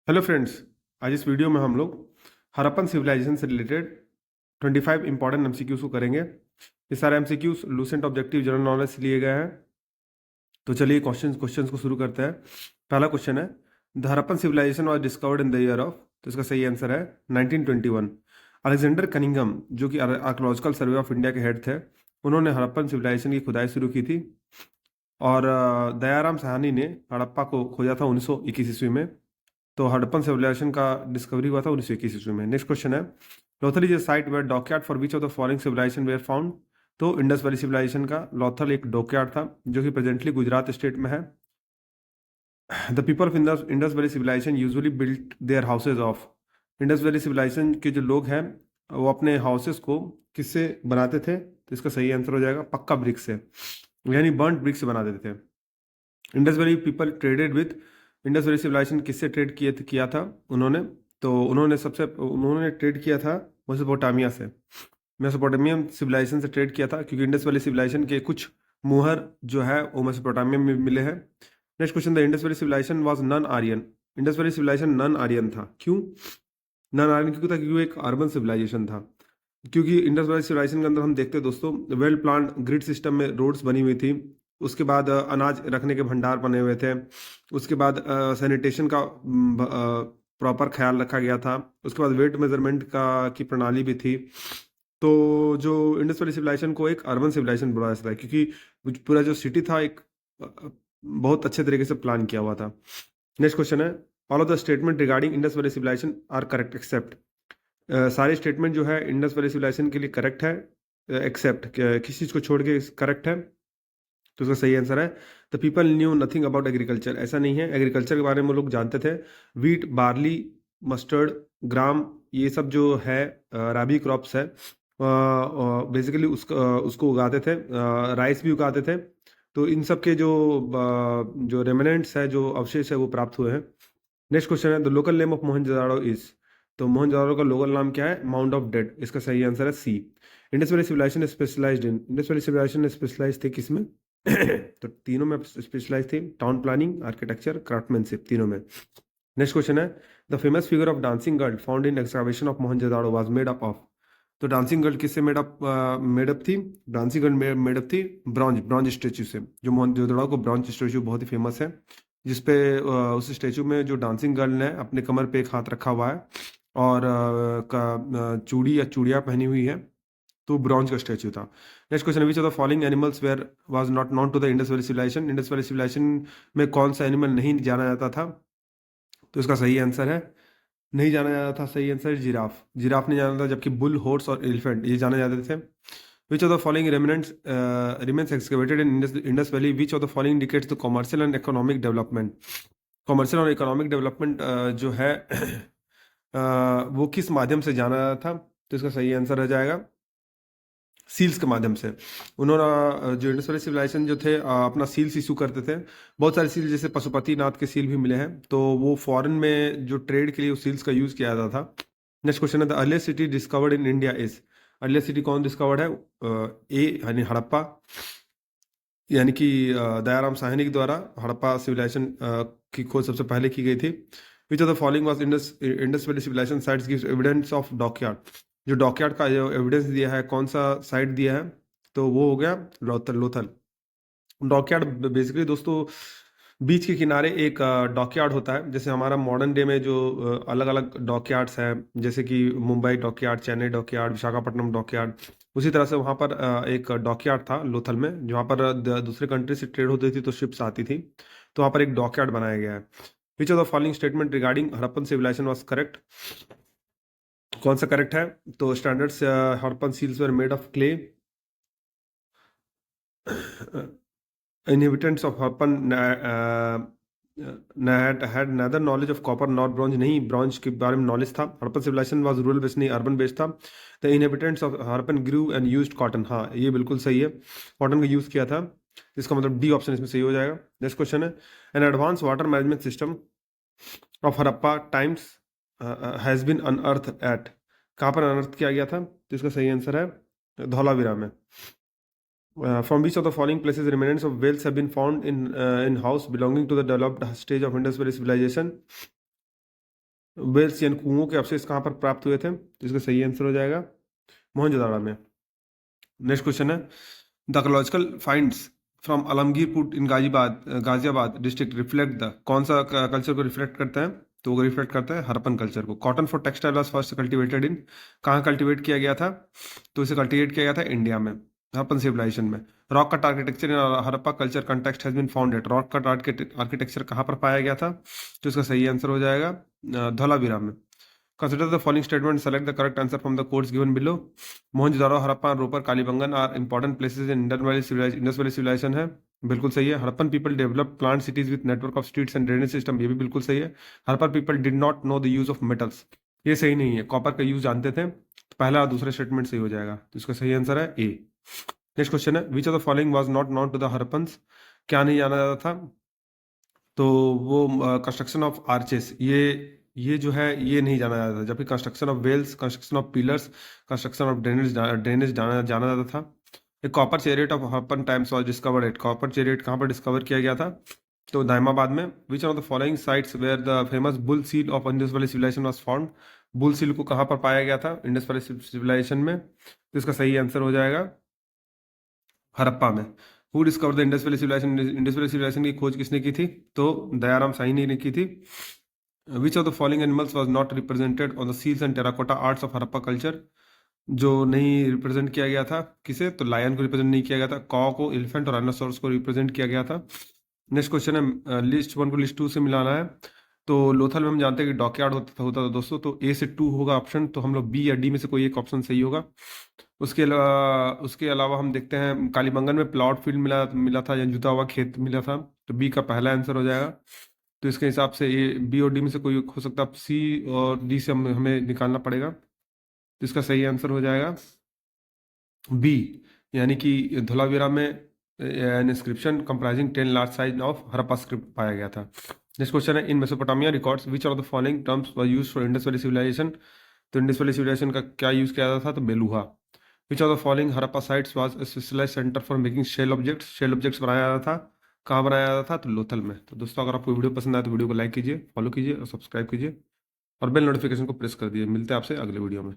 Hello friends. आज इस video में हम लोग हड़प्पन सिविलाइजेशन से रिलेटेड 25 इंपॉर्टेंट एमसीक्यूज को करेंगे। ये सारे MCQs Lucent objective general knowledge से लिए गए हैं। तो चलिए क्वेश्चंस को शुरू करते हैं। पहला क्वेश्चन है, the Harappan civilization was discovered in the year of. तो इसका सही आंसर है 1921। अलेक्जेंडर कनिंघम, जो कि आर्कोलॉजिकल सर्वे ऑफ इंडिया के हेड थे, उन्होंने हड़प्पन सिविलाइजेशन की खुदाई शुरू की थी। और दयाराम साहनी ने हड़प्पा को खोजा था 1921 ईस्वी में। तो हड़प्पन सिविलाइजेशन का डिस्कवरी हुआ था 1921 ईस्वी में। नेक्स्ट क्वेश्चन है, Lothal is a site where dockyard for which of the following civilization were found. तो इंडस वैली सिविलाइजेशन का लोथल एक डॉकयार्ड था जो कि प्रेजेंटली गुजरात स्टेट में है। The people of Indus valley civilization usually built their houses of. Indus valley civilization के जो लोग हैं वो अपने हाउसेस को किससे बनाते थे? तो इसका सही आंसर हो जाएगा पक्का ब्रिक से, यानी बर्न्ड ब्रिक से बना देते थे। Indus Valley people traded with. Indus valley civilization किससे ट्रेड किया था उन्होंने? तो उन्होंने ट्रेड किया था मेसोपोटामिया से। मेसोपोटामियन सिविलाइजेशन से ट्रेड किया था, क्योंकि इंडस वैली सिविलाइजेशन के कुछ मुहर जो है वो मेसोपोटामिया में मिले हैं। Next question, the Indus valley civilization was non Aryan. Indus valley civilization non Aryan था, क्यों नॉन आर्यन? क्यों था? क्योंकि वो एक अर्बन सिविलाइजेशन था। क्योंकि इंडस वैली सिविलाइजेशन के अंदर हम देखते हैं दोस्तों, वेल प्लान्ड ग्रिड सिस्टम में रोड्स बनी हुई थी। उसके बाद अनाज रखने के भंडार बने हुए थे। उसके बाद सैनिटेशन का प्रॉपर ख्याल रखा गया था। उसके बाद वेट मेजरमेंट का की प्रणाली भी थी। तो जो इंडस वैली सिविलाइजेशन को एक अर्बन सिविलाइजेशन बोला जाता है, क्योंकि पूरा जो सिटी था एक बहुत अच्छे तरीके से प्लान किया हुआ था। नेक्स्ट क्वेश्चन है, all of the statement regarding Indus valley civilization are correct except. सारे स्टेटमेंट जो है इंडस वैली सिविलाइजेशन के लिए करेक्ट है, एक्सेप्ट किस चीज़ को छोड़ के करेक्ट है? तो उसका सही आंसर है, the people knew nothing about agriculture. ऐसा नहीं है, एग्रीकल्चर के बारे में लोग जानते थे। वीट, बार्ली, मस्टर्ड, ग्राम, ये सब जो है राबी क्रॉप्स है। बेसिकली उसको उगाते थे। राइस भी उगाते थे। तो इन सब के जो रेमिनेंट्स है, जो अवशेष है, वो प्राप्त हुए हैं। नेक्स्ट क्वेश्चन है, the local name of Mohenjodaro is. तो मोहनजोदाड़ो का लोकल नाम क्या है? Mount of dead. इसका सही आंसर है सी। इंडस वैली सिविलाइजेशन स्पेशलाइज्ड इन। इंडस वैली सिविलाइजेशन स्पेशलाइज थे किसमें? तो तीनों में स्पेशलाइज थी, टाउन प्लानिंग, आर्किटेक्चर, क्राफ्टमैनशिप, तीनों में। नेक्स्ट क्वेश्चन है, the famous figure of dancing girl found in excavation of Mohenjodaro was made up of. तो डांसिंग गर्ल किससे मेड अप थी? डांसिंग गर्ल मेड अप थी ब्रॉन्ज ब्रॉन्ज स्टेच्यू से। जो मोहनजोदाड़ो को ब्रॉन्ज स्टेच्यू बहुत ही फेमस है, जिसपे उस स्टेचू में जो डांसिंग गर्ल ने अपने कमर पे एक हाथ रखा हुआ है और चूड़ी या चूड़ियाँ पहनी हुई है। तो ब्रॉन्ज का स्टेचू था। Next question, which of the following animals were was not known to the Indus valley civilization. Indus valley civilization में कौन सा एनिमल नहीं जाना जाता था? तो इसका सही आंसर है, नहीं जाना जाता था, सही आंसर है जिराफ। जिराफ नहीं जाना था, जबकि बुल, हॉर्स और एलिफेंट ये जाने जाते थे। विच of the following remains excavated in Indus valley. Which of the following indicates the commercial and economic development. Commercial और इकोनॉमिक डेवलपमेंट जो है वो किस माध्यम से जाना था? तो इसका सही आंसर हो जाएगा सील्स के माध्यम से। उन्होंने जो इंडस वैली सिविलाइजेशन जो थे अपना सील्स इशू करते थे। बहुत सारे सील, जैसे पशुपतिनाथ के सील भी मिले हैं, तो वो फॉरेन में जो ट्रेड के लिए उस सील्स का यूज़ किया जाता था। नेक्स्ट क्वेश्चन है, the earliest city discovered in India is. Earliest city कौन डिस्कवर्ड है? ए यानी हड़प्पा, यानी कि दयाराम साहनी के द्वारा हड़प्पा सिविलाइजेशन की खोज सबसे पहले की गई थी। Which of the following was Indus valley civilization sites gives evidence of dockyard. जो डॉकयार्ड का जो एविडेंस दिया है, कौन सा साइट दिया है? तो वो हो गया लोथल। लोथल डॉकयार्ड बेसिकली दोस्तों बीच के किनारे एक डॉकयार्ड होता है। जैसे हमारा मॉडर्न डे में जो अलग अलग डॉकयार्ड्स हैं, जैसे कि Mumbai dockyard, Chennai dockyard, Visakhapatnam dockyard, उसी तरह से वहाँ पर एक डॉकयार्ड था लोथल में, जहाँ पर दूसरे कंट्री से ट्रेड होती थी तो शिप्स आती थी। तो वहाँ पर एक डॉकयार्ड बनाया गया है। Which of the following statement regarding Harappan civilization was correct. कौन सा करेक्ट है? तो standards Harappan seals were made of clay. inhabitants of Harpan had neither knowledge of copper nor bronze। नहीं, ब्रॉन्ज के बारे में नॉलेज था। Harappan civilization was rural based, नहीं अर्बन बेस्ड था। The inhabitants of Harappan grew and used cotton. हाँ, ये बिल्कुल सही है, कॉटन का यूज़ किया था। इसका मतलब डी ऑप्शन इसमें सही हो जाएगा। नेक्स्ट क्वेश्चन है, an advance water management system of Harappa times has been unearth at. कहाँ पर अनअर्थ किया गया था? तो इसका सही आंसर है धौलावीरा में। From which of the following places remnants of whales have been found in house belonging to the developed stage of Indus Valley civilization? Wells यानी कुओं के अवशेष कहाँ पर प्राप्त हुए थे? तो इसका सही आंसर हो जाएगा मोहनजोदाड़ो में। नेक्स्ट क्वेश्चन है, the archaeological finds from Alamgirpur in Ghaziabad district reflect the, कौन सा कल्चर को रिफ्लेक्ट करता है? तो वो रिफ्लेक्ट करता है हड़प्पन कल्चर को। Cotton for textile was first cultivated in, कहाँ कल्टिवेट किया गया था? तो इसे कल्टिवेट किया गया था इंडिया में, हड़प्पन सिविलाइजेशन में। Rock cut architecture in Harappa culture context has been founded, rock cut architecture कहाँ पर पाया गया था? तो इसका सही आंसर हो जाएगा धौलावीरा में। Consider the following statement, select the correct answer from the codes given below. Mohenjodaro, Harappa, Ropar, Kalibangan are important places in Indus valley civilization है, बिल्कुल सही है। Harappan people develop plant cities with network of streets and drainage system, ये भी बिल्कुल सही है। Harappan people did not know the use of metals, ये सही नहीं है, कॉपर का यूज जानते थे। तो पहला और दूसरा स्टेटमेंट सही हो जाएगा, तो इसका सही आंसर है ए। नेक्स्ट क्वेश्चन है, which of the following was not known to the Harappans, क्या नहीं जाना जाता था? तो वो कंस्ट्रक्शन ऑफ आर्चेस, ये जो है ये नहीं जाना जाता था, जबकि construction of wells, construction of pillars, construction of drainage जाना जाना जाता था। एक copper chariot of Harappan times was discovered at, copper chariot कहाँ पर डिस्कवर किया गया था? तो दाइमाबाद में। Which of the following sites where the famous bull seal of Indus valley civilization was found, bull seal को कहाँ पर पाया गया था इंडस वैली सिविलाइजेशन में? तो इसका सही आंसर हो जाएगा हड़प्पा में। Who discover the Indus valley civilization, Indus valley civilization की खोज किसने की थी? तो दयाराम साहनी ने की थी। Which of the following animals was not represented on the seals and terracotta arts of Harappa culture, जो नहीं रिप्रेजेंट किया गया था किसे? तो लायन को रिप्रेजेंट नहीं किया गया था, कॉ को, एलिफेंट और राइनोसोरस को रिप्रेजेंट किया गया था। नेक्स्ट क्वेश्चन है, लिस्ट 1 को लिस्ट 2 से मिलाना है। तो लोथल में हम जानते हैं कि डॉकयार्ड होता था दोस्तों, तो ए से 2 होगा ऑप्शन, तो हम लोग बी या डी में से कोई एक ऑप्शन सही होगा। उसके अलावा हम देखते हैं कालीबंगन में प्लॉट फील्ड मिला मिला था या जुता हुआ खेत मिला था, तो बी का पहला आंसर हो जाएगा। तो इसके हिसाब से ए, बी और डी में से कोई हो सकता है, सी और डी से हमें निकालना पड़ेगा। तो इसका सही आंसर हो जाएगा बी, यानी कि धोलावीरा में an inscription comprising 10 large size of Harappa script पाया गया था। नेक्स्ट क्वेश्चन है, in Mesopotamia records which of the following terms were used for Indus valley civilisation, तो इंडस वैली सिविलाइजेशन का क्या यूज किया जाता था? तो Meluhha. Which of the following Harappa sites was a specialised centre for making shell objects बनाया जाता था, कहाँ बनाया जाता था? तो लोथल में। तो दोस्तों अगर आपको वीडियो पसंद आए तो वीडियो को लाइक कीजिए, फॉलो कीजिए और सब्सक्राइब कीजिए और बेल नोटिफिकेशन को प्रेस कर दीजिए। मिलते हैं आपसे अगले वीडियो में।